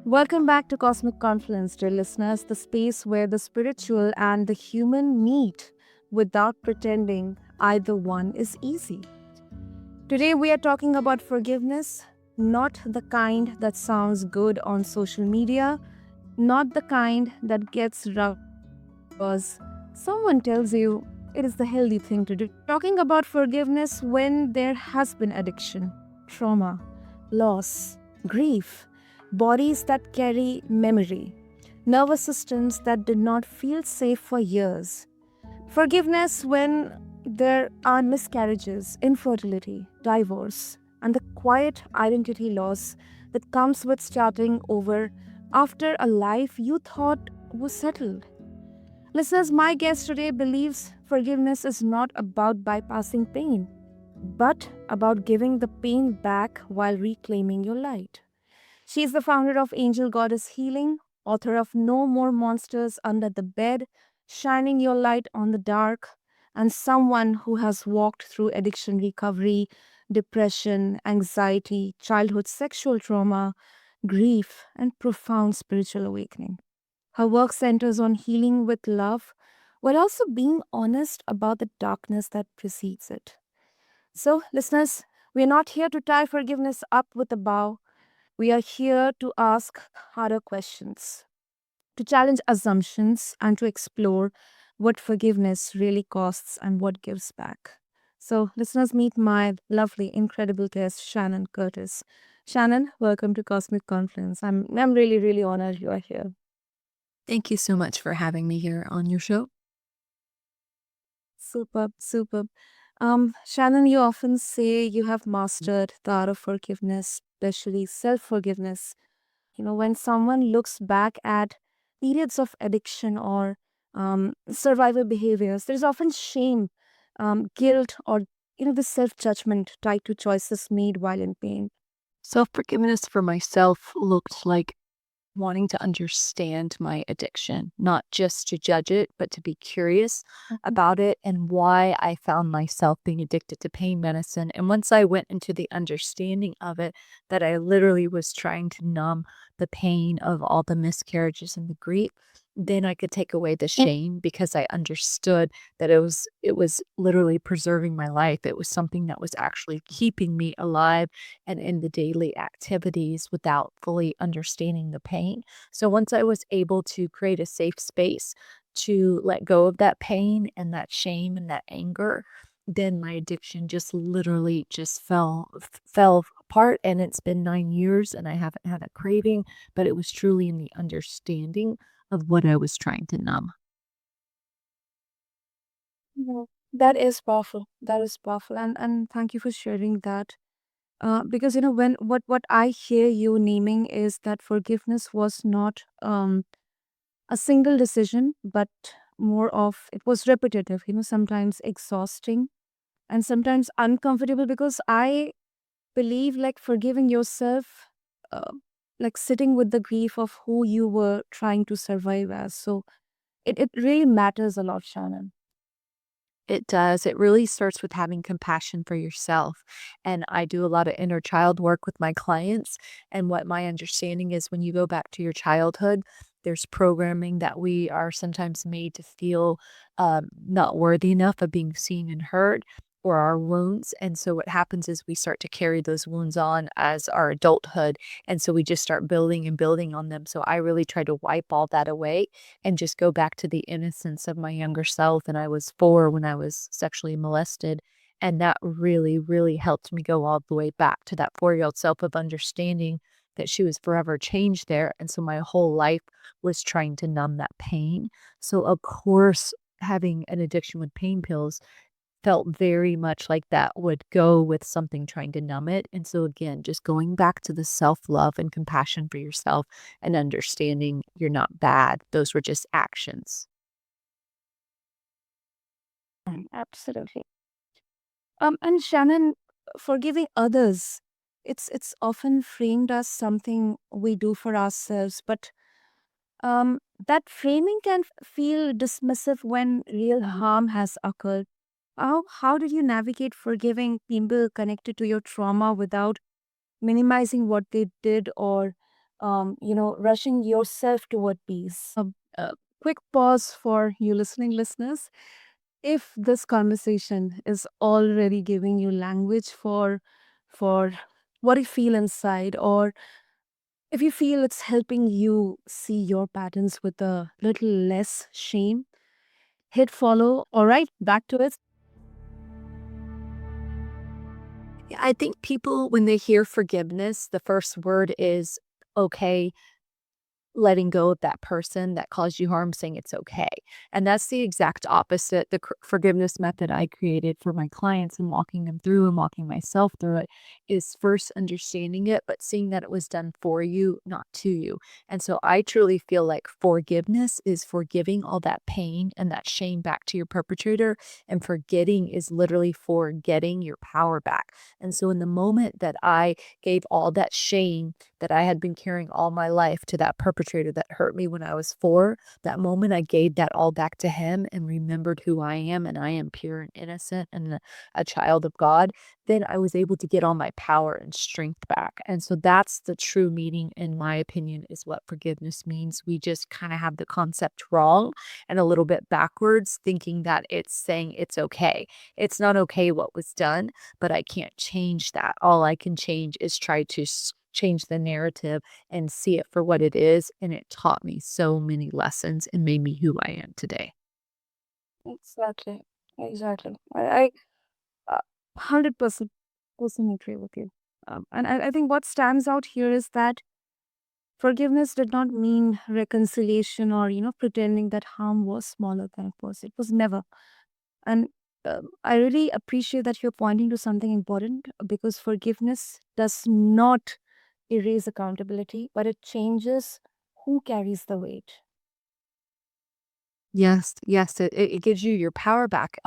Welcome back to Cosmic Confluence, dear listeners, the space where the spiritual and the human meet without pretending either one is easy. Today, we are talking about forgiveness, not the kind that sounds good on social media, not the kind that gets rubbed because someone tells you it is the healthy thing to do. Talking about forgiveness when there has been addiction, trauma, loss, grief, bodies that carry memory, nervous systems that did not feel safe for years. Forgiveness when there are miscarriages, infertility, divorce, and the quiet identity loss that comes with starting over after a life you thought was settled. Listeners, my guest today believes forgiveness is not about bypassing pain, but about giving the pain back while reclaiming your light. She is the founder of Angel Goddess Healing, author of No More Monsters Under the Bed, Shining Your Light on the Dark, and someone who has walked through addiction recovery, depression, anxiety, childhood sexual trauma, grief, and profound spiritual awakening. Her work centers on healing with love, while also being honest about the darkness that precedes it. So, listeners, we are not here to tie forgiveness up with a bow. We are here to ask harder questions, to challenge assumptions, and to explore what forgiveness really costs and what gives back. So, listeners, meet my lovely, incredible guest, Shannon Curtis. Shannon, welcome to Cosmic Confluence. I'm really, really honored you are here. Thank you so much for having me here on your show. Superb, superb. Shannon, you often say you have mastered the art of forgiveness, especially self forgiveness. When someone looks back at periods of addiction or survival behaviors, there's often shame, guilt, or the self judgment tied to choices made while in pain. Self forgiveness for myself looked like wanting to understand my addiction, not just to judge it, but to be curious Mhm. about it and why I found myself being addicted to pain medicine. And once I went into the understanding of it, that I literally was trying to numb the pain of all the miscarriages and the grief, then I could take away the shame because I understood that it was literally preserving my life. It was something that was actually keeping me alive and in the daily activities without fully understanding the pain. So once I was able to create a safe space to let go of that pain and that shame and that anger, then my addiction just literally just fell apart, and it's been 9 years and I haven't had a craving, but it was truly in the understanding of what I was trying to numb. Mhm. That is powerful. That is powerful. And thank you for sharing that. Because when what I hear you naming is that forgiveness was not a single decision, but more of it was repetitive, sometimes exhausting and sometimes uncomfortable because I believe like forgiving yourself, uh, like sitting with the grief of who you were trying to survive as. So it really matters a lot, Shannon. It does. It really starts with having compassion for yourself. And I do a lot of inner child work with my clients. And what my understanding is when you go back to your childhood, there's programming that we are sometimes made to feel not worthy enough of being seen and heard, or our wounds. And so what happens is we start to carry those wounds on as our adulthood. And so we just start building and building on them. So I really try to wipe all that away and just go back to the innocence of my younger self. And I was 4 when I was sexually molested. And that really, really helped me go all the way back to that 4-year-old self of understanding that she was forever changed there. And so my whole life was trying to numb that pain. So, of course, having an addiction with pain pills felt very much like that would go with something trying to numb it. And so again, just going back to the self-love and compassion for yourself and understanding you're not bad. Those were just actions. Absolutely. And Shannon, forgiving others, it's often framed as something we do for ourselves, but that framing can feel dismissive when real harm has occurred. How did you navigate forgiving people connected to your trauma without minimizing what they did or rushing yourself toward peace. A quick pause for you listening listeners. If this conversation is already giving you language for what you feel inside, or if you feel it's helping you see your patterns with a little less shame, hit follow. All right, back to it. Yeah, I think people, when they hear forgiveness, the first word is okay. Letting go of that person that caused you harm, saying it's okay. And that's the exact opposite, the forgiveness method I created for my clients and walking them through and walking myself through it is first understanding it, but seeing that it was done for you, not to you. And so I truly feel like forgiveness is forgiving all that pain and that shame back to your perpetrator. And forgetting is literally forgetting your power back. And so in the moment that I gave all that shame that I had been carrying all my life to that perpetrator that hurt me when I was 4, that moment I gave that all back to him and remembered who I am, and I am pure and innocent and a child of God, then I was able to get all my power and strength back. And so that's the true meaning, in my opinion, is what forgiveness means. We just kind of have the concept wrong and a little bit backwards, thinking that it's saying it's okay. It's not okay what was done, but I can't change that. All I can change is try to change the narrative and see it for what it is. And it taught me so many lessons and made me who I am today. Exactly. Exactly. I 100% agree with you. And I think what stands out here is that forgiveness did not mean reconciliation or, pretending that harm was smaller than it was. It was never. And I really appreciate that you're pointing to something important, because forgiveness does not erase accountability, but it changes who carries the weight. Yes, yes, it gives you your power back.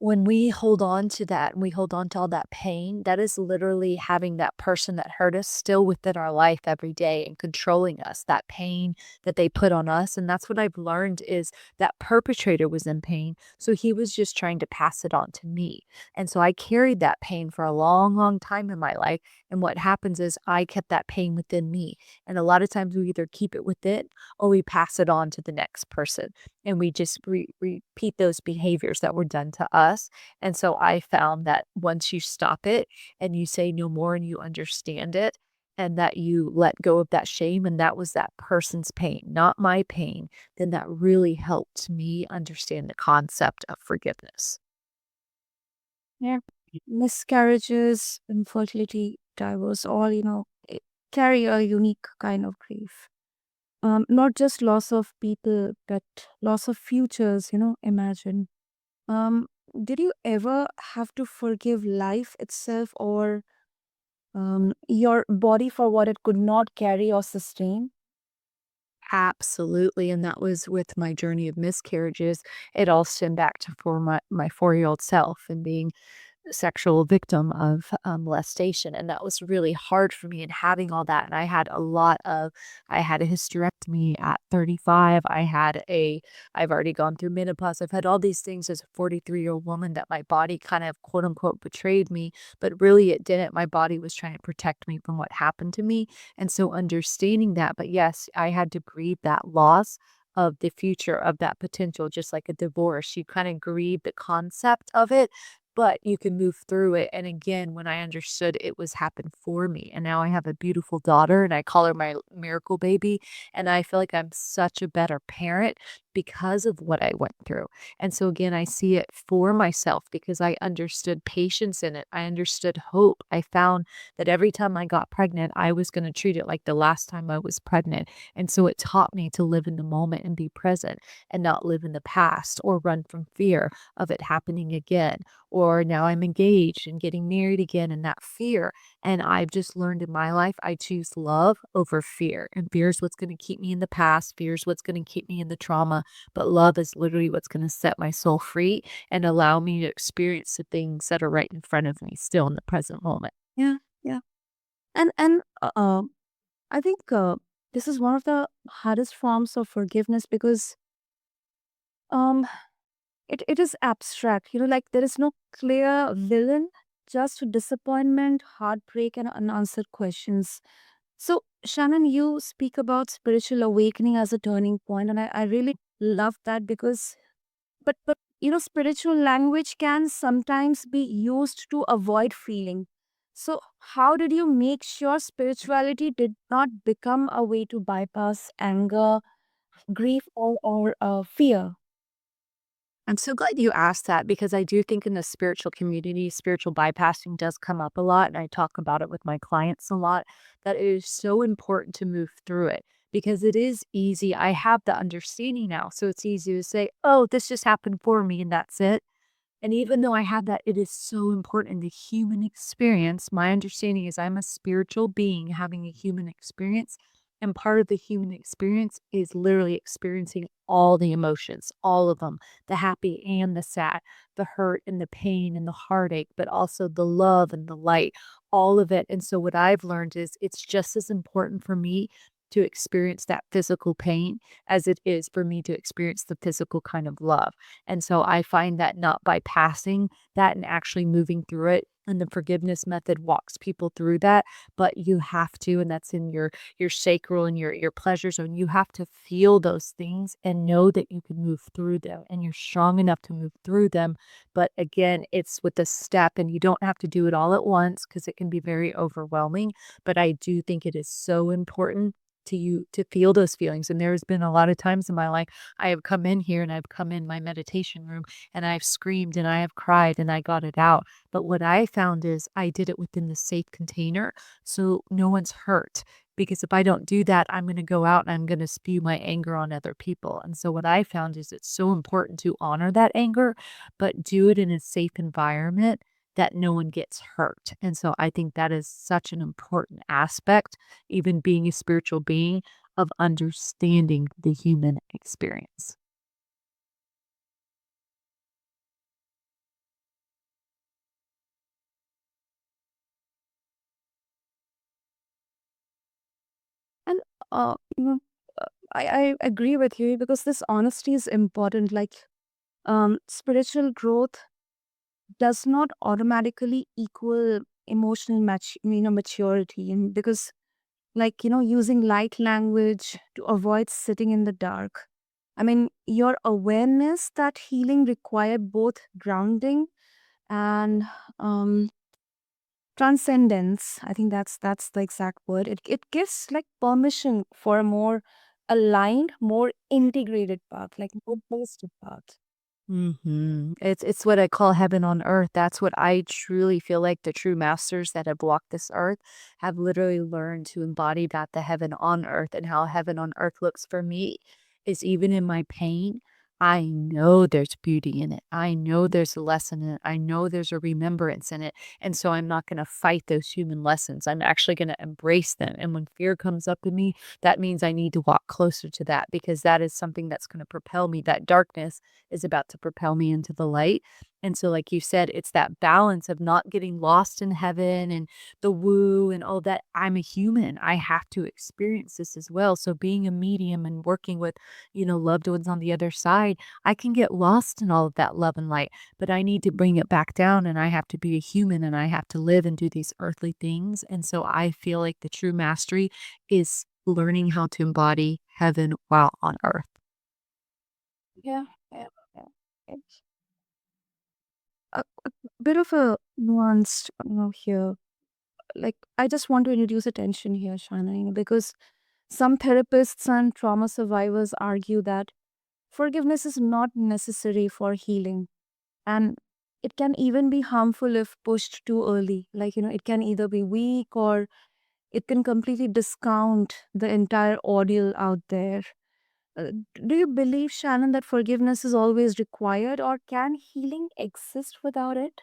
When we hold on to that and we hold on to all that pain, that is literally having that person that hurt us still within our life every day and controlling us, that pain that they put on us. And that's what I've learned is that perpetrator was in pain. So he was just trying to pass it on to me. And so I carried that pain for a long, long time in my life. And what happens is I kept that pain within me. And a lot of times we either keep it within or we pass it on to the next person. And we just repeat those behaviors that were done to us. And so I found that once you stop it and you say no more and you understand it, and that you let go of that shame, and that was that person's pain, not my pain, then that really helped me understand the concept of forgiveness. Yeah. Miscarriages, infertility, divorce, all, carry a unique kind of grief. Not just loss of people, but loss of futures, imagine. Um, did you ever have to forgive life itself, or your body for what it could not carry or sustain? Absolutely, and that was with my journey of miscarriages. It all stemmed back to for my 4-year-old self and being sexual victim of molestation. And that was really hard for me and having all that. And I had a hysterectomy at 35. I've already gone through menopause. I've had all these things as a 43-year-old woman that my body kind of quote unquote betrayed me, but really it didn't. My body was trying to protect me from what happened to me. And so understanding that, but yes, I had to grieve that loss of the future of that potential, just like a divorce. You kind of grieve the concept of it, but you can move through it. And again, when I understood it was happened for me, and now I have a beautiful daughter and I call her my miracle baby. And I feel like I'm such a better parent because of what I went through. And so again, I see it for myself because I understood patience in it. I understood hope. I found that every time I got pregnant, I was going to treat it like the last time I was pregnant. And so it taught me to live in the moment and be present and not live in the past or run from fear of it happening again. Or now I'm engaged and getting married again and that fear. And I've just learned in my life, I choose love over fear. And fear is what's going to keep me in the past. Fear is what's going to keep me in the trauma. But love is literally what's going to set my soul free and allow me to experience the things that are right in front of me still in the present moment. Yeah, yeah. And I think this is one of the hardest forms of forgiveness, because um it is abstract. Like there is no clear villain, just disappointment, heartbreak, and unanswered questions. So Shannon, you speak about spiritual awakening as a turning point, and I really love that because, but spiritual language can sometimes be used to avoid feeling. So, how did you make sure spirituality did not become a way to bypass anger, grief, or fear? I'm so glad you asked that because I do think in the spiritual community, spiritual bypassing does come up a lot. And I talk about it with my clients a lot, that it is so important to move through it because it is easy. I have the understanding now. So it's easy to say, oh, this just happened for me and that's it. And even though I have that, it is so important in the human experience. My understanding is I'm a spiritual being having a human experience. And part of the human experience is literally experiencing all the emotions, all of them, the happy and the sad, the hurt and the pain and the heartache, but also the love and the light, all of it. And so, what I've learned is it's just as important for me to experience that physical pain as it is for me to experience the physical kind of love. And so I find that not bypassing that and actually moving through it. And the forgiveness method walks people through that, but you have to, and that's in your sacral and your pleasure zone. You have to feel those things and know that you can move through them and you're strong enough to move through them. But again, it's with a step, and you don't have to do it all at once because it can be very overwhelming. But I do think it is so important to you to feel those feelings. And there's been a lot of times in my life I have come in here and I've come in my meditation room and I've screamed and I have cried and I got it out. But what I found is I did it within the safe container so no one's hurt. Because if I don't do that, I'm going to go out and I'm going to spew my anger on other people. And so what I found is it's so important to honor that anger, but do it in a safe environment that no one gets hurt. And so I think that is such an important aspect, even being a spiritual being, of understanding the human experience. And uh, you know, I agree with you because this honesty is important. Like, spiritual growth does not automatically equal emotional maturity, and because, like, using light language to avoid sitting in the dark. I mean, your awareness that healing require both grounding and um transcendence. I think that's the exact word. It gives like permission for a more aligned, more integrated path, like more positive path. It's what I call heaven on earth. That's what I truly feel like the true masters that have walked this earth have literally learned to embody that the heaven on earth, and how heaven on earth looks for me is even in my pain. I know there's beauty in it. I know there's a lesson in it. I know there's a remembrance in it. And so I'm not going to fight those human lessons. I'm actually going to embrace them. And when fear comes up in me, that means I need to walk closer to that because that is something that's going to propel me. That darkness is about to propel me into the light. And so, like you said, it's that balance of not getting lost in heaven and the woo and all that. I'm a human. I have to experience this as well. So, being a medium and working with, loved ones on the other side, I can get lost in all of that love and light, but I need to bring it back down and I have to be a human and I have to live and do these earthly things. And so, I feel like the true mastery is learning how to embody heaven while on earth. Yeah, yeah, yeah. It's a bit of a nuanced, here. Like, I just want to introduce attention here, Shana, because some therapists and trauma survivors argue that forgiveness is not necessary for healing, and it can even be harmful if pushed too early. Like, it can either be weak or it can completely discount the entire ordeal out there. Uh, do you believe, Shannon, that forgiveness is always required, or can healing exist without it?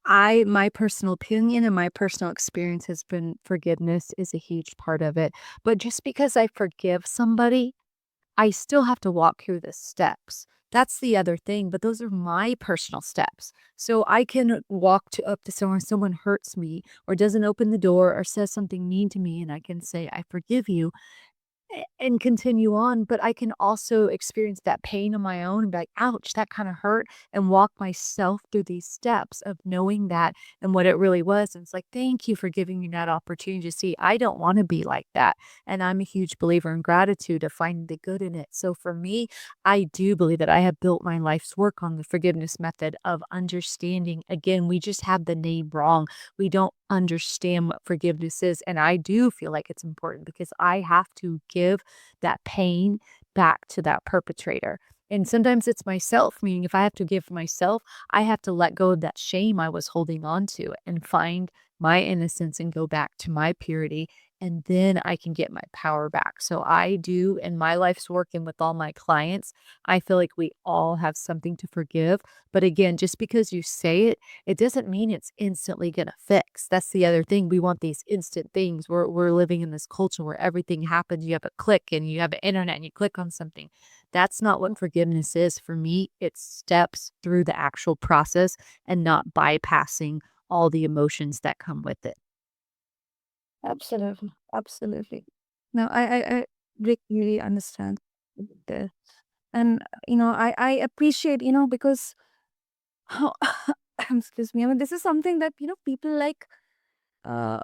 My personal opinion and my personal experience has been forgiveness is a huge part of it. But just because I forgive somebody, I still have to walk through the steps. That's the other thing, but those are my personal steps. So I can walk up to someone hurts me or doesn't open the door or says something mean to me, and I can say, I forgive you. and continue on, but I can also experience that pain on my own and be like, ouch, that kind of hurt, and walk myself through these steps of knowing that and what it really was. And it's like, thank you for giving me that opportunity to see I don't want to be like that. And I'm a huge believer in gratitude of finding the good in it. So for me, I do believe that I have built my life's work on the forgiveness method of understanding. Again, we just have the name wrong. We don't understand what forgiveness is. And I do feel like it's important because I have to give that pain back to that perpetrator. And sometimes it's myself, meaning if I have to give myself, I have to let go of that shame I was holding on to and find my innocence and go back to my purity. And then I can get my power back. So I do in my life's work and with all my clients, I feel like we all have something to forgive. But again, just because you say it, it doesn't mean it's instantly gonna fix. That's the other thing. We want these instant things. We're living in this culture where everything happens. You have a click and you have an internet and you click on something. That's not what forgiveness is. For me, it's steps through the actual process and not bypassing all the emotions that come with it. Absolutely. Absolutely. No, I really understand there. And, I appreciate, because how, excuse me. I mean, this is something that, people like, uh,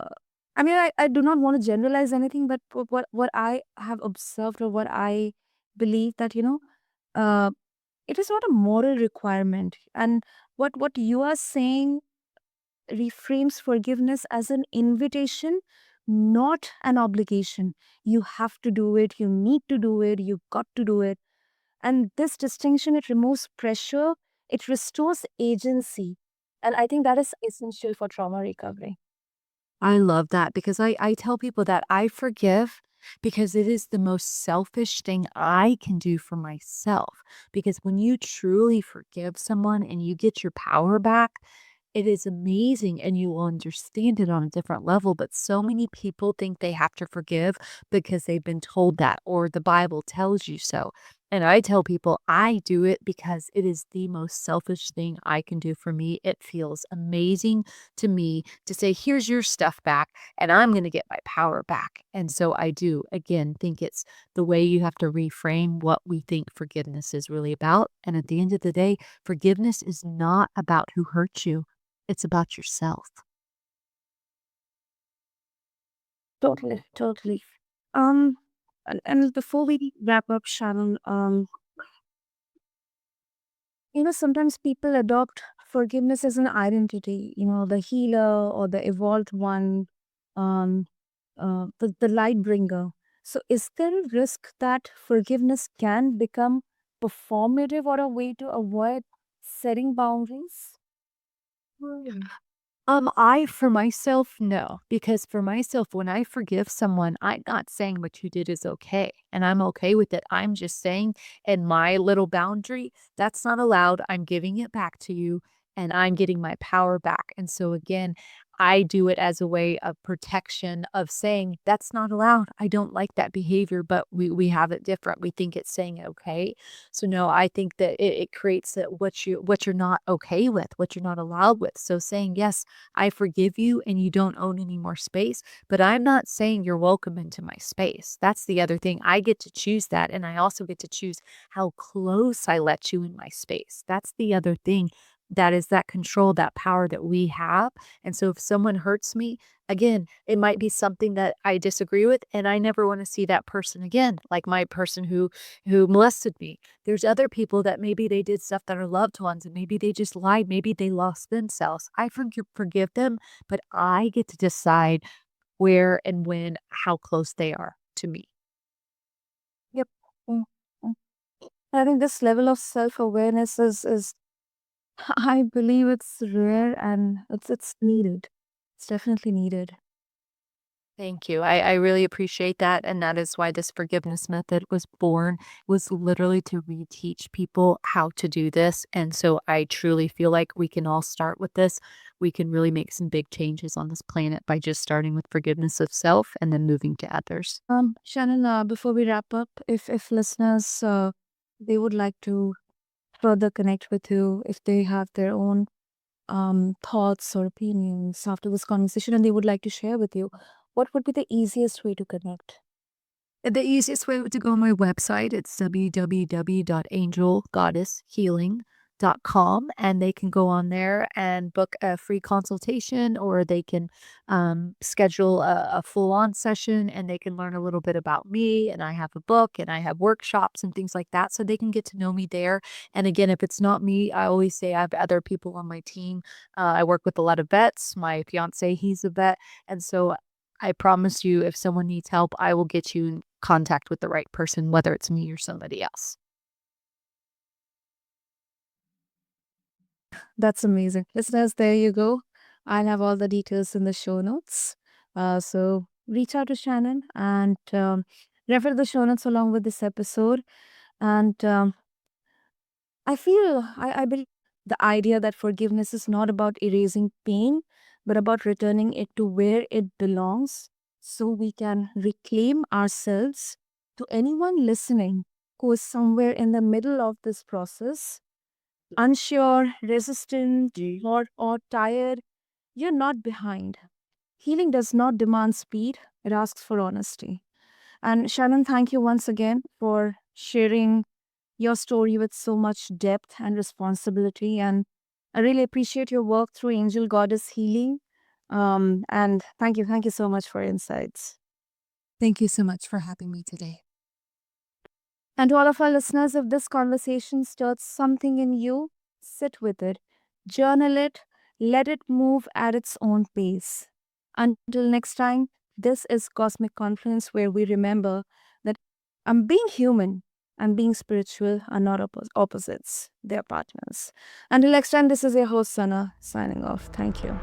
I mean, I do not want to generalize anything, but what I have observed or what I believe that, uh, it is not a moral requirement. And what you are saying reframes forgiveness as an invitation, not an obligation. You have to do it, you need to do it, you got to do it. And this distinction, it removes pressure, it restores agency. And I think that is essential for trauma recovery. I love that because I tell people that I forgive because it is the most selfish thing I can do for myself. Because when you truly forgive someone and you get your power back, it is amazing and you will understand it on a different level. But so many people think they have to forgive because they've been told that or the Bible tells you so. And I tell people I do it because it is the most selfish thing I can do for me. It feels amazing to me to say, here's your stuff back, and I'm going to get my power back. And so I do, again, think it's the way you have to reframe what we think forgiveness is really about. And at the end of the day, forgiveness is not about who hurt you, it's about yourself. Totally, totally. Um, and before we wrap up, Shannon, sometimes people adopt forgiveness as an identity, the healer or the evolved one, um, the light bringer. So, is there a risk that forgiveness can become performative or a way to avoid setting boundaries? I for myself, no, because for myself, when I forgive someone, I'm not saying what you did is okay, and I'm okay with it. I'm just saying, in my little boundary, that's not allowed. I'm giving it back to you, and I'm getting my power back. And so again, I do it as a way of protection of saying that's not allowed. I don't like that behavior, but we have it different. We think it's saying okay. So no, I think that it creates that what you're not okay with, what you're not allowed with. So saying yes, I forgive you and you don't own any more space, but I'm not saying you're welcome into my space. That's the other thing. I get to choose that. And I also get to choose how close I let you in my space. That's the other thing. That is that control, that power that we have. And so if someone hurts me, again, it might be something that I disagree with and I never want to see that person again, like my person who molested me. There's other people that maybe they did stuff that are loved ones and maybe they just lied, maybe they lost themselves. I forgive them, but I get to decide where and when, how close they are to me. Yep. Mm, mm. I think this level of self-awareness is I believe it's rare and it's needed. It's definitely needed. Thank you. I really appreciate that. And that is why this forgiveness method was born, was literally to reteach people how to do this. And so I truly feel like we can all start with this. We can really make some big changes on this planet by just starting with forgiveness of self and then moving to others. Shannon, before we wrap up, if listeners they would like to further connect with you, if they have their own thoughts or opinions after this conversation and they would like to share with you, what would be the easiest way to connect? The easiest way to go on my website, it's www.angelgoddesshealing.com, and they can go on there and book a free consultation, or they can schedule a full-on session, and they can learn a little bit about me. And I have a book, and I have workshops and things like that, so they can get to know me there. And again, if it's not me, I always say I have other people on my team. I work with a lot of vets. My fiance, he's a vet, and so I promise you, if someone needs help, I will get you in contact with the right person, whether it's me or somebody else. That's amazing. Listeners, there you go. I'll have all the details in the show notes. So reach out to Shannon and refer the show notes along with this episode. And I believe the idea that forgiveness is not about erasing pain, but about returning it to where it belongs so we can reclaim ourselves. To anyone listening who is somewhere in the middle of this process, unsure, resistant, or tired, you're not behind. Healing does not demand speed, it asks for honesty. And Shannon, thank you once again for sharing your story with so much depth and responsibility. And I really appreciate your work through Angel Goddess Healing. And thank you so much for your insights. Thank you so much for having me today. And to all of our listeners, if this conversation stirs something in you, sit with it, journal it, let it move at its own pace. Until next time, this is Cosmic Confluence, where we remember that being human and being spiritual are not opposites, they are partners. Until next time, this is your host, Sana, signing off. Thank you.